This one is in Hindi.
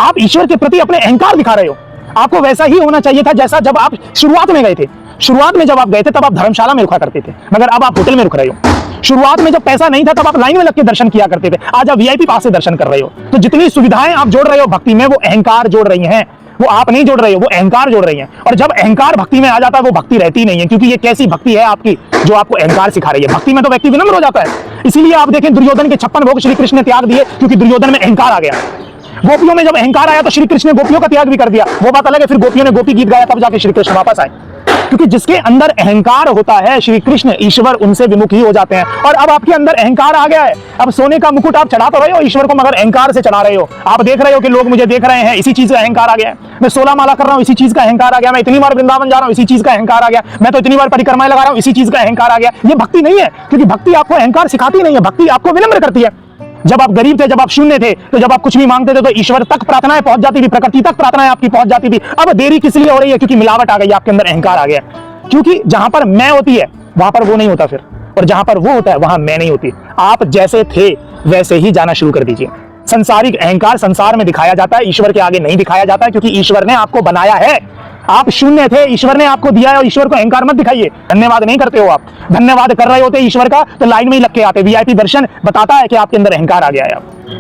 आप ईश्वर के प्रति अपने अहंकार दिखा रहे हो। आपको वैसा ही होना चाहिए था जैसा जब आप शुरुआत में गए थे। शुरुआत में जब आप गए थे तब आप धर्मशाला में रुका करते थे, मगर अब आप होटल में रुक रहे हो। शुरुआत में जब पैसा नहीं था तब आप लाइन में लग के दर्शन किया करते थे, आज आप वीआईपी पास से दर्शन कर रहे हो। तो जितनी सुविधाएं आप जोड़ रहे हो भक्ति में, वो अहंकार जोड़ रही हैं, वो आप नहीं जोड़ रहे हो, वो अहंकार जोड़ रही हैं। और जब अहंकार भक्ति में आ जाता है वो भक्ति रहती नहीं है, क्योंकि ये कैसी भक्ति है आपकी जो आपको अहंकार सिखा रही है। भक्ति में तो व्यक्ति विनम्र हो जाता है। इसीलिए आप देखें दुर्योधन के 56 भोग श्री कृष्ण ने त्याग दिए, क्योंकि दुर्योधन में अहंकार आ गया। गोपियों में जब अहंकार आया तो श्री कृष्ण ने गोपियों का त्याग भी कर दिया, वो बात अलग है। फिर गोपियों ने गोपी गीत गाया तब जाके श्री कृष्ण वापस आए, क्योंकि जिसके अंदर अहंकार होता है श्री कृष्ण ईश्वर उनसे विमुख ही हो जाते हैं। और अब आपके अंदर अहंकार आ गया है। अब सोने का मुकुट आप चढ़ा तो रहे हो ईश्वर को, मगर अहंकार से चढ़ा रहे हो। आप देख रहे हो कि लोग मुझे देख रहे हैं, इसी चीज का अहंकार आ गया है। मैं 16 माला कर रहा हूं, इसी चीज का अहंकार आ गया। मैं इतनी बार वृंदावन जा रहा हूं, इसी चीज का अहंकार आ गया। मैं तो इतनी बार परिक्रमाएं लगा रहा हूं, इसी चीज का अहंकार आ गया। ये भक्ति नहीं है, क्योंकि भक्ति आपको अहंकार सिखाती नहीं है, भक्ति आपको विनम्र करती है। जब आप गरीब थे, जब आप शून्य थे, तो जब आप कुछ भी मांगते थे तो ईश्वर तक प्रार्थनाएं पहुंच जाती थी, प्रकृति तक प्रार्थनाएं आपकी पहुंच जाती थी। अब देरी किस लिए हो रही है? क्योंकि मिलावट आ गई, आपके अंदर अहंकार आ गया। क्योंकि जहां पर मैं होती है वहां पर वो नहीं होता फिर, और जहां पर वो होता है वहां मैं नहीं होती। आप जैसे थे वैसे ही जाना शुरू कर दीजिए। संसारिक अहंकार संसार में दिखाया जाता है, ईश्वर के आगे नहीं दिखाया जाता है, क्योंकि ईश्वर ने आपको बनाया है। आप शून्य थे, ईश्वर ने आपको दिया है, और ईश्वर को अहंकार मत दिखाइए। धन्यवाद नहीं करते हो आप। धन्यवाद कर रहे होते ईश्वर का तो लाइन में ही लग के आते। वीआईपी दर्शन बताता है कि आपके अंदर अहंकार आ गया है।